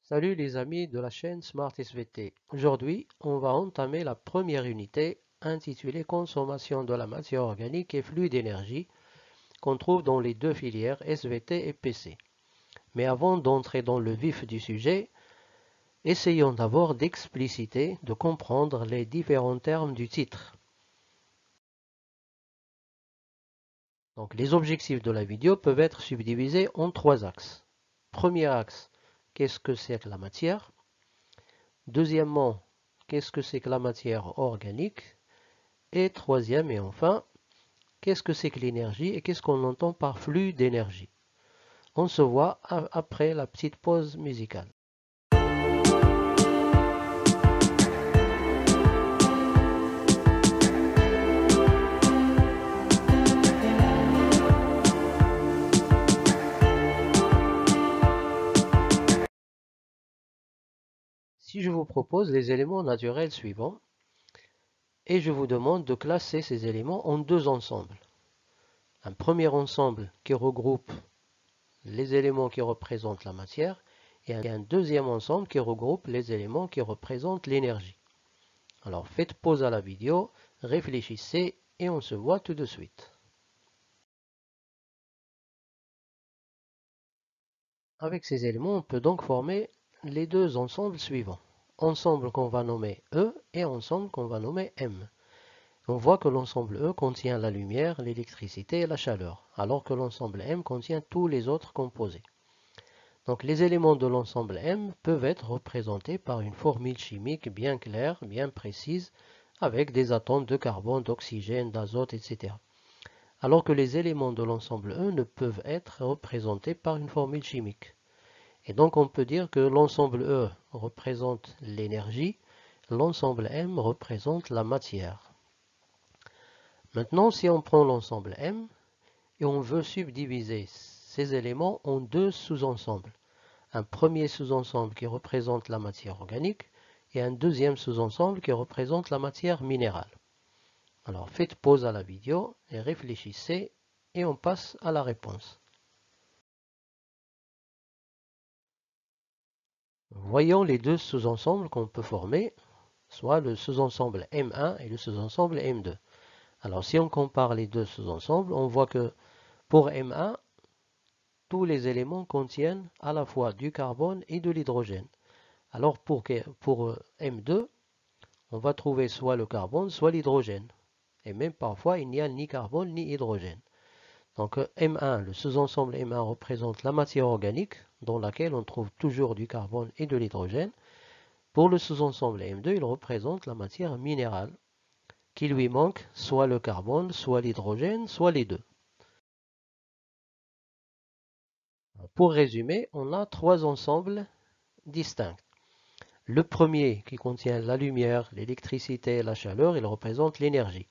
Salut les amis de la chaîne Smart SVT. Aujourd'hui, on va entamer la première unité intitulée Consommation de la matière organique et flux d'énergie qu'on trouve dans les deux filières SVT et PC. Mais avant d'entrer dans le vif du sujet, essayons d'abord d'expliciter, de comprendre les différents termes du titre. Donc, les objectifs de la vidéo peuvent être subdivisés en trois axes. Premier axe, qu'est-ce que c'est que la matière? Deuxièmement, qu'est-ce que c'est que la matière organique? Et troisième et enfin, qu'est-ce que c'est que l'énergie et qu'est-ce qu'on entend par flux d'énergie? On se voit après la petite pause musicale. Si je vous propose les éléments naturels suivants et je vous demande de classer ces éléments en deux ensembles. Un premier ensemble qui regroupe les éléments qui représentent la matière et un deuxième ensemble qui regroupe les éléments qui représentent l'énergie. Alors faites pause à la vidéo, réfléchissez et on se voit tout de suite. Avec ces éléments, on peut donc former les deux ensembles suivants. Ensemble qu'on va nommer E et ensemble qu'on va nommer M. On voit que l'ensemble E contient la lumière, l'électricité et la chaleur, alors que l'ensemble M contient tous les autres composés. Donc les éléments de l'ensemble M peuvent être représentés par une formule chimique bien claire, bien précise, avec des atomes de carbone, d'oxygène, d'azote, etc. Alors que les éléments de l'ensemble E ne peuvent être représentés par une formule chimique. Et donc on peut dire que l'ensemble E représente l'énergie, l'ensemble M représente la matière. Maintenant, si on prend l'ensemble M et on veut subdiviser ces éléments en deux sous-ensembles, un premier sous-ensemble qui représente la matière organique et un deuxième sous-ensemble qui représente la matière minérale. Alors faites pause à la vidéo et réfléchissez et on passe à la réponse. Voyons les deux sous-ensembles qu'on peut former, soit le sous-ensemble M1 et le sous-ensemble M2. Alors si on compare les deux sous-ensembles, on voit que pour M1, tous les éléments contiennent à la fois du carbone et de l'hydrogène. Alors pour M2, on va trouver soit le carbone, soit l'hydrogène. Et même parfois, il n'y a ni carbone ni hydrogène. Donc M1, le sous-ensemble M1 représente la matière organique, dans laquelle on trouve toujours du carbone et de l'hydrogène. Pour le sous-ensemble M2, il représente la matière minérale, qui lui manque soit le carbone, soit l'hydrogène, soit les deux. Pour résumer, on a trois ensembles distincts. Le premier qui contient la lumière, l'électricité et la chaleur, il représente l'énergie.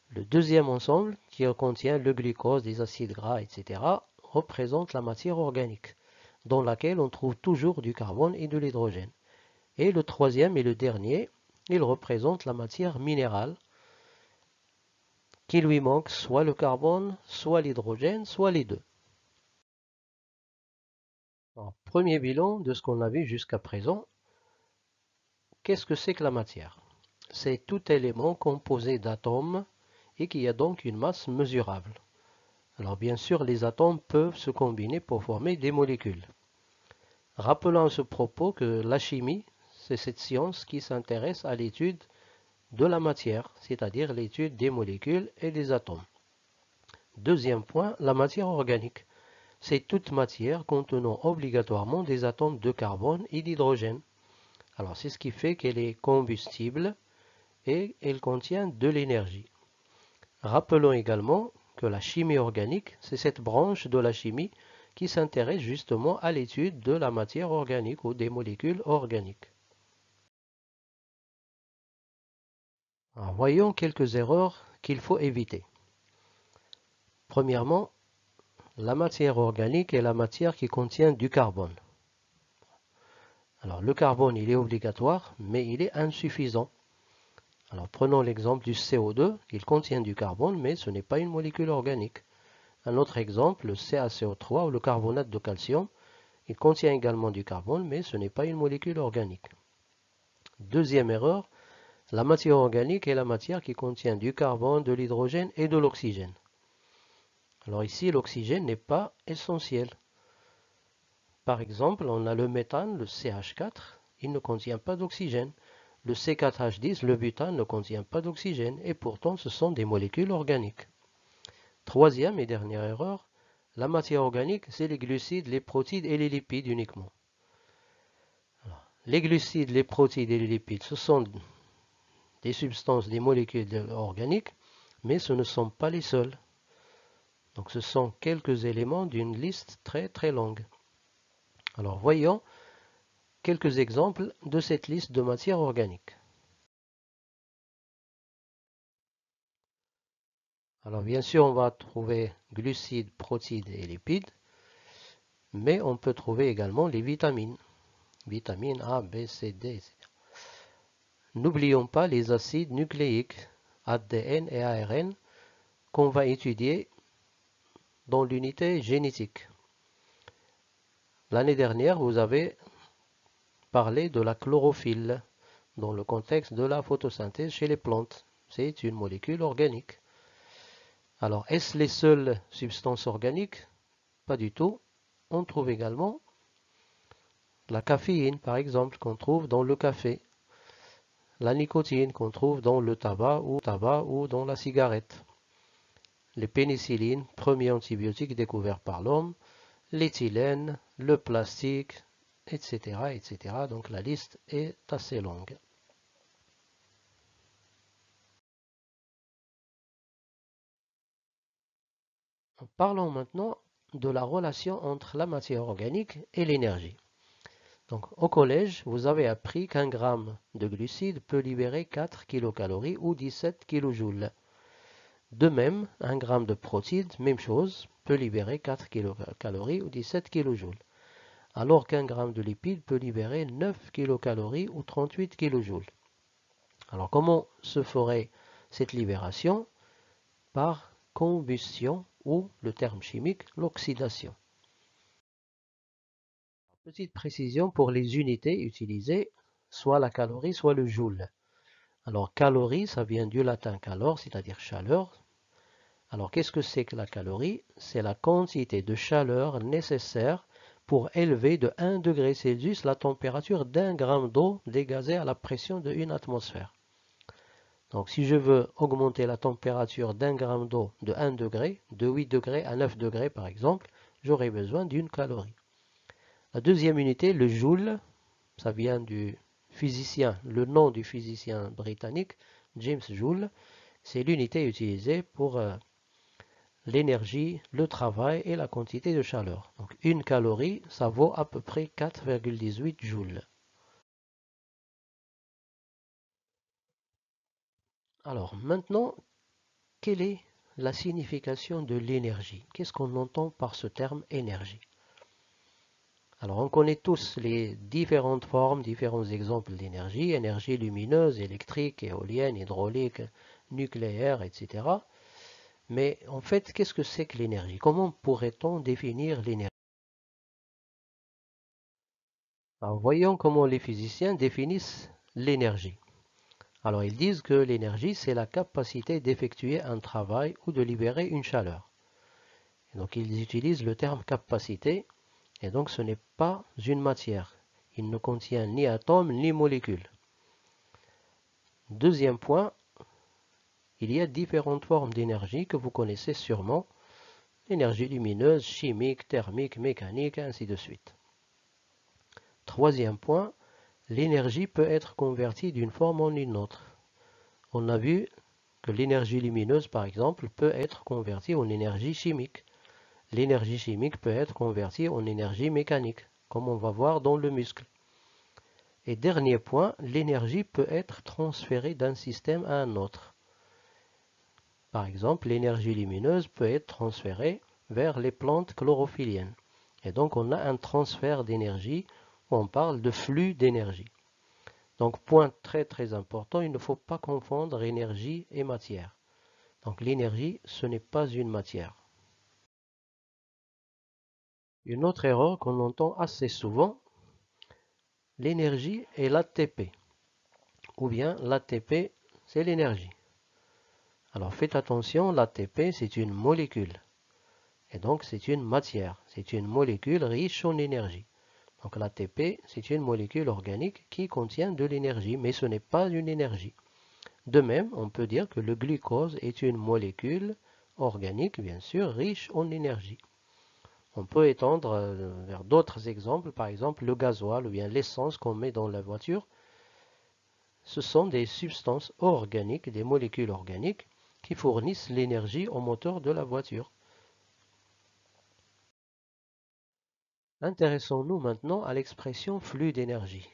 Le deuxième ensemble, qui contient le glucose, les acides gras, etc., représente la matière organique, dans laquelle on trouve toujours du carbone et de l'hydrogène. Et le troisième et le dernier, il représente la matière minérale, qui lui manque soit le carbone, soit l'hydrogène, soit les deux. Alors, premier bilan de ce qu'on a vu jusqu'à présent. Qu'est-ce que c'est que la matière? C'est tout élément composé d'atomes et qui a donc une masse mesurable. Alors bien sûr, les atomes peuvent se combiner pour former des molécules. Rappelons à ce propos que la chimie, c'est cette science qui s'intéresse à l'étude de la matière, c'est-à-dire l'étude des molécules et des atomes. Deuxième point, la matière organique. C'est toute matière contenant obligatoirement des atomes de carbone et d'hydrogène. Alors c'est ce qui fait qu'elle est combustible et elle contient de l'énergie. Rappelons également que la chimie organique, c'est cette branche de la chimie qui s'intéresse justement à l'étude de la matière organique ou des molécules organiques. Alors, voyons quelques erreurs qu'il faut éviter. Premièrement, la matière organique est la matière qui contient du carbone. Alors le carbone, il est obligatoire, mais il est insuffisant. Alors prenons l'exemple du CO2, il contient du carbone, mais ce n'est pas une molécule organique. Un autre exemple, le CaCO3 ou le carbonate de calcium, Il contient également du carbone, mais ce n'est pas une molécule organique. Deuxième erreur, la matière organique est la matière qui contient du carbone, de l'hydrogène et de l'oxygène. Alors ici, l'oxygène n'est pas essentiel. Par exemple, on a le méthane, le CH4, il ne contient pas d'oxygène. Le C4H10, le butane, ne contient pas d'oxygène, et pourtant ce sont des molécules organiques. Troisième et dernière erreur, la matière organique, c'est les glucides, les protides et les lipides uniquement. Alors, les glucides, les protides et les lipides, ce sont des substances, des molécules organiques, mais ce ne sont pas les seuls. Donc ce sont quelques éléments d'une liste très très longue. Alors voyons quelques exemples de cette liste de matières organiques. Alors bien sûr, on va trouver glucides, protides et lipides, mais on peut trouver également les vitamines. Vitamines A, B, C, D, etc. N'oublions pas les acides nucléiques, ADN et ARN, qu'on va étudier dans l'unité génétique. L'année dernière, vous avez parlé de la chlorophylle dans le contexte de la photosynthèse chez les plantes. C'est une molécule organique. Alors, est-ce les seules substances organiques? Pas du tout. On trouve également la caféine, par exemple, qu'on trouve dans le café. La nicotine qu'on trouve dans le tabac ou dans la cigarette. Les pénicillines, premier antibiotique découvert par l'homme. L'éthylène, le plastique, etc., etc. Donc la liste est assez longue. Parlons maintenant de la relation entre la matière organique et l'énergie. Donc au collège, vous avez appris qu'un gramme de glucides peut libérer 4 kilocalories ou 17 kilojoules. De même, un gramme de protides, même chose, peut libérer 4 kilocalories ou 17 kilojoules. Alors qu'un gramme de lipides peut libérer 9 kilocalories ou 38 kilojoules. Alors comment se ferait cette libération? Par combustion ou le terme chimique, l'oxydation. Petite précision pour les unités utilisées, soit la calorie, soit le joule. Alors calorie, ça vient du latin calor, c'est-à-dire chaleur. Alors qu'est-ce que c'est que la calorie? C'est la quantité de chaleur nécessaire pour élever de 1 degré Celsius la température d'un gramme d'eau dégazée à la pression de 1 atmosphère. Donc si je veux augmenter la température d'un gramme d'eau de 1 degré, de 8 degrés à 9 degrés par exemple, j'aurai besoin d'une calorie. La deuxième unité, le joule, ça vient du physicien, le nom du physicien britannique, James Joule, c'est l'unité utilisée pour l'énergie, le travail et la quantité de chaleur. Donc une calorie, ça vaut à peu près 4,18 joules. Alors maintenant, quelle est la signification de l'énergie? Qu'est-ce qu'on entend par ce terme énergie? Alors on connaît tous les différentes formes, différents exemples d'énergie, énergie lumineuse, électrique, éolienne, hydraulique, nucléaire, etc. Mais en fait, qu'est-ce que c'est que l'énergie? Comment pourrait-on définir l'énergie? Alors voyons comment les physiciens définissent l'énergie. Alors ils disent que l'énergie, c'est la capacité d'effectuer un travail ou de libérer une chaleur. Et donc ils utilisent le terme capacité, et donc ce n'est pas une matière. Il ne contient ni atomes ni molécules. Deuxième point, il y a différentes formes d'énergie que vous connaissez sûrement. Énergie lumineuse, chimique, thermique, mécanique, ainsi de suite. Troisième point, l'énergie peut être convertie d'une forme en une autre. On a vu que l'énergie lumineuse, par exemple, peut être convertie en énergie chimique. L'énergie chimique peut être convertie en énergie mécanique, comme on va voir dans le muscle. Et dernier point, l'énergie peut être transférée d'un système à un autre. Par exemple, l'énergie lumineuse peut être transférée vers les plantes chlorophylliennes. Et donc on a un transfert d'énergie, on parle de flux d'énergie. Donc point très très important, il ne faut pas confondre énergie et matière. Donc l'énergie, ce n'est pas une matière. Une autre erreur qu'on entend assez souvent, l'énergie est l'ATP, ou bien l'ATP c'est l'énergie. Alors faites attention, l'ATP c'est une molécule, et donc c'est une matière, c'est une molécule riche en énergie. Donc l'ATP c'est une molécule organique qui contient de l'énergie, mais ce n'est pas une énergie. De même, on peut dire que le glucose est une molécule organique, bien sûr, riche en énergie. On peut étendre vers d'autres exemples, par exemple le gasoil ou bien l'essence qu'on met dans la voiture. Ce sont des substances organiques, des molécules organiques qui fournissent l'énergie au moteur de la voiture. Intéressons-nous maintenant à l'expression flux d'énergie.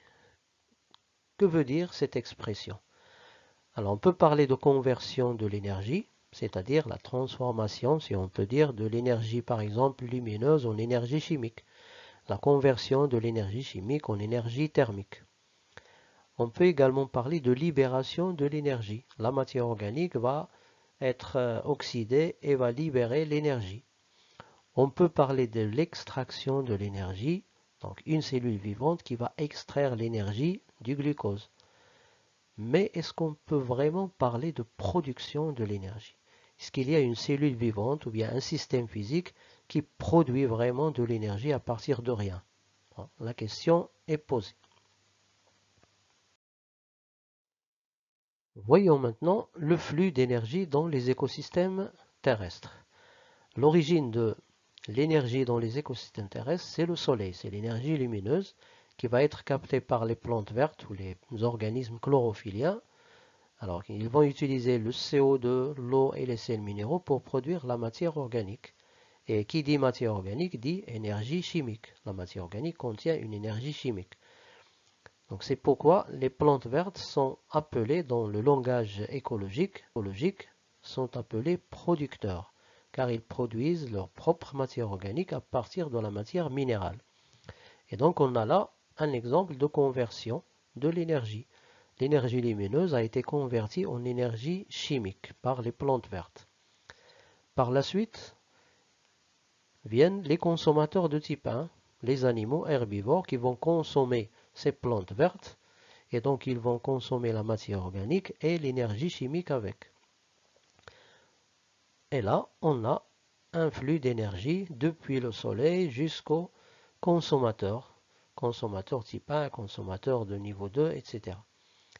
Que veut dire cette expression? Alors on peut parler de conversion de l'énergie, c'est-à-dire la transformation, si on peut dire, de l'énergie par exemple lumineuse en énergie chimique, la conversion de l'énergie chimique en énergie thermique. On peut également parler de libération de l'énergie. La matière organique va être oxydée et va libérer l'énergie. On peut parler de l'extraction de l'énergie, donc une cellule vivante qui va extraire l'énergie du glucose. Mais est-ce qu'on peut vraiment parler de production de l'énergie? Est-ce qu'il y a une cellule vivante ou bien un système physique qui produit vraiment de l'énergie à partir de rien? Bon, la question est posée. Voyons maintenant le flux d'énergie dans les écosystèmes terrestres. L'origine de l'énergie dans les écosystèmes terrestres, c'est le soleil, c'est l'énergie lumineuse qui va être captée par les plantes vertes ou les organismes chlorophylliens. Alors, ils vont utiliser le CO2, l'eau et les sels minéraux pour produire la matière organique. Et qui dit matière organique dit énergie chimique. La matière organique contient une énergie chimique. Donc c'est pourquoi les plantes vertes sont appelées dans le langage écologique, sont appelés producteurs, car ils produisent leur propre matière organique à partir de la matière minérale. Et donc on a là un exemple de conversion de l'énergie. L'énergie lumineuse a été convertie en énergie chimique par les plantes vertes. Par la suite, viennent les consommateurs de type 1, les animaux herbivores qui vont consommer ces plantes vertes et donc ils vont consommer la matière organique et l'énergie chimique avec. Et là, on a un flux d'énergie depuis le soleil jusqu'au consommateur, consommateur type 1, consommateur de niveau 2, etc.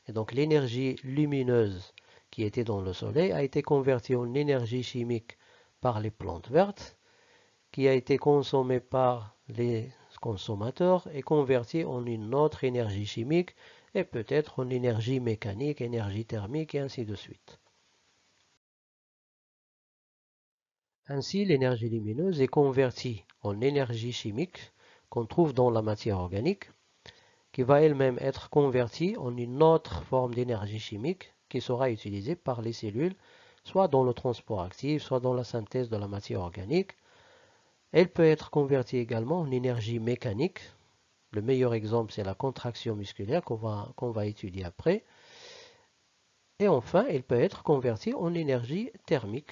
Et donc l'énergie lumineuse qui était dans le soleil a été convertie en énergie chimique par les plantes vertes, qui a été consommée par les consommateurs et convertie en une autre énergie chimique et peut-être en énergie mécanique, énergie thermique et ainsi de suite. Ainsi, l'énergie lumineuse est convertie en énergie chimique qu'on trouve dans la matière organique, qui va elle-même être convertie en une autre forme d'énergie chimique qui sera utilisée par les cellules, soit dans le transport actif, soit dans la synthèse de la matière organique. Elle peut être convertie également en énergie mécanique. Le meilleur exemple, c'est la contraction musculaire qu'on va étudier après. Et enfin, elle peut être convertie en énergie thermique.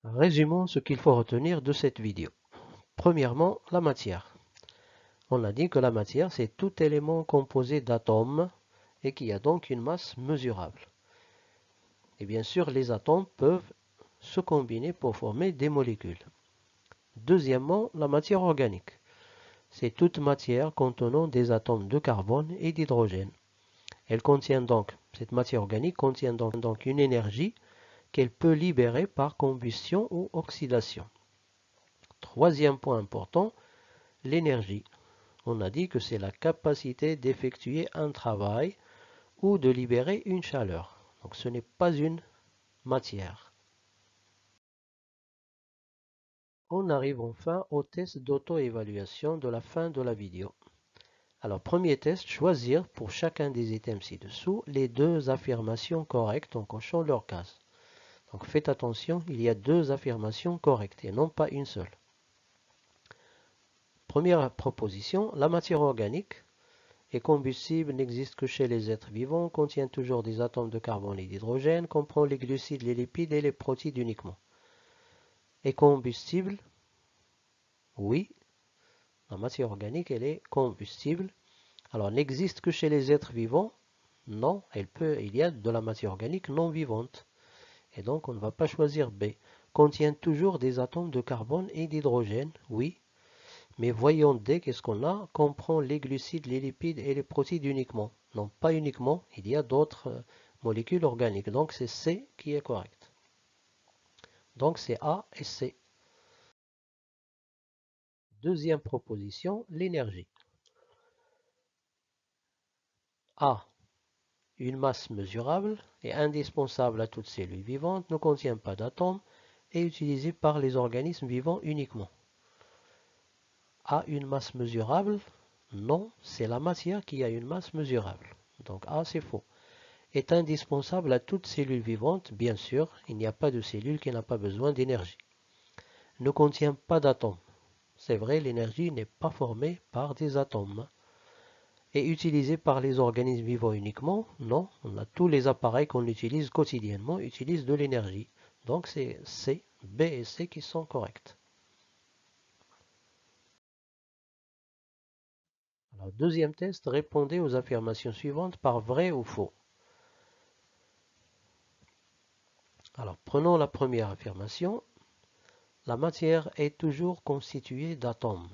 Résumons ce qu'il faut retenir de cette vidéo. Premièrement, la matière. On a dit que la matière, c'est tout élément composé d'atomes et qui a donc une masse mesurable. Et bien sûr, les atomes peuvent se combiner pour former des molécules. Deuxièmement, la matière organique. C'est toute matière contenant des atomes de carbone et d'hydrogène. Cette matière organique contient donc une énergie qu'elle peut libérer par combustion ou oxydation. Troisième point important, l'énergie. On a dit que c'est la capacité d'effectuer un travail ou de libérer une chaleur. Donc ce n'est pas une matière. On arrive enfin au test d'auto-évaluation de la fin de la vidéo. Alors premier test, choisir pour chacun des items ci-dessous les deux affirmations correctes en cochant leur case. Donc faites attention, il y a deux affirmations correctes et non pas une seule. Première proposition, la matière organique est combustible, n'existe que chez les êtres vivants, contient toujours des atomes de carbone et d'hydrogène, comprend les glucides, les lipides et les protides uniquement. est combustible? Oui, la matière organique, elle est combustible. Alors, n'existe que chez les êtres vivants? Non, il y a de la matière organique non vivante. Et donc, on ne va pas choisir B. Contient toujours des atomes de carbone et d'hydrogène? Oui. Mais voyons D, qu'est-ce qu'on a? Comprend les glucides, les lipides et les protéines uniquement. Non, pas uniquement, il y a d'autres molécules organiques. Donc, c'est C qui est correct. Donc, c'est A et C. Deuxième proposition, l'énergie. A. Une masse mesurable et indispensable à toute cellule vivante, ne contient pas d'atomes et est utilisée par les organismes vivants uniquement. A. Une masse mesurable? Non, c'est la matière qui a une masse mesurable. Donc A, c'est faux. Est indispensable à toute cellule vivante? Bien sûr, il n'y a pas de cellule qui n'a pas besoin d'énergie. Ne contient pas d'atomes. C'est vrai, l'énergie n'est pas formée par des atomes. Est utilisée par les organismes vivants uniquement? Non, tous les appareils qu'on utilise quotidiennement utilisent de l'énergie. Donc c'est C, B et C qui sont corrects. Alors, deuxième test, répondez aux affirmations suivantes par vrai ou faux. Alors, prenons la première affirmation. La matière est toujours constituée d'atomes.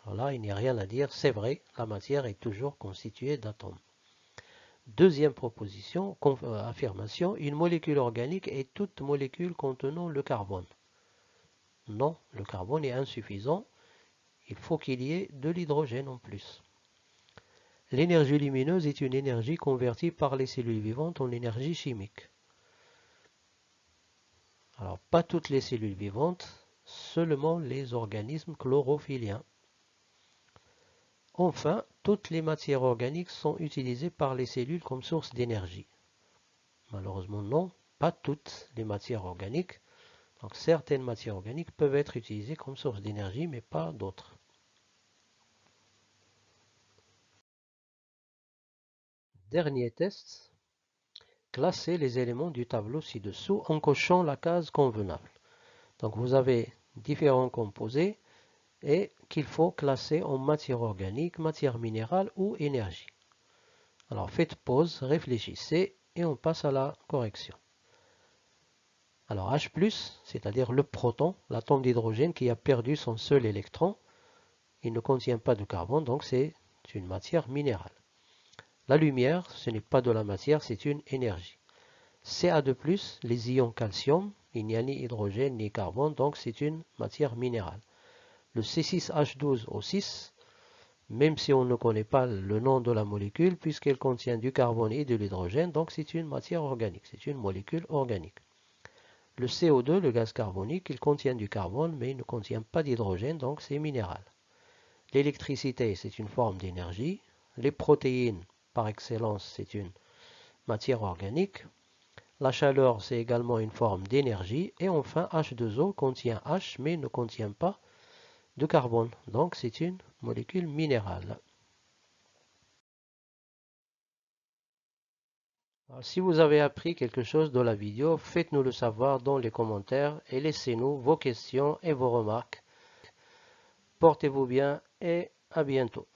Alors là, il n'y a rien à dire, c'est vrai, la matière est toujours constituée d'atomes. Deuxième proposition, affirmation, une molécule organique est toute molécule contenant le carbone. Non, le carbone est insuffisant, il faut qu'il y ait de l'hydrogène en plus. L'énergie lumineuse est une énergie convertie par les cellules vivantes en énergie chimique. Alors, pas toutes les cellules vivantes, seulement les organismes chlorophylliens. Enfin, toutes les matières organiques sont utilisées par les cellules comme source d'énergie. Malheureusement, non, pas toutes les matières organiques. Donc, certaines matières organiques peuvent être utilisées comme source d'énergie, mais pas d'autres. Dernier test. Classez les éléments du tableau ci-dessous en cochant la case convenable. Donc, vous avez différents composés et qu'il faut classer en matière organique, matière minérale ou énergie. Alors, faites pause, réfléchissez et on passe à la correction. Alors H+, c'est-à-dire le proton, l'atome d'hydrogène qui a perdu son seul électron, il ne contient pas de carbone, donc c'est une matière minérale. La lumière, ce n'est pas de la matière, c'est une énergie. Ca2+, les ions calcium, il n'y a ni hydrogène ni carbone, donc c'est une matière minérale. Le C6H12O6, même si on ne connaît pas le nom de la molécule, puisqu'elle contient du carbone et de l'hydrogène, donc c'est une matière organique, c'est une molécule organique. Le CO2, le gaz carbonique, il contient du carbone, mais il ne contient pas d'hydrogène, donc c'est minéral. L'électricité, c'est une forme d'énergie. Les protéines, par excellence, c'est une matière organique. La chaleur, c'est également une forme d'énergie. Et enfin, H2O contient H, mais ne contient pas de carbone. Donc, c'est une molécule minérale. Alors, si vous avez appris quelque chose de la vidéo, faites-nous le savoir dans les commentaires et laissez-nous vos questions et vos remarques. Portez-vous bien et à bientôt.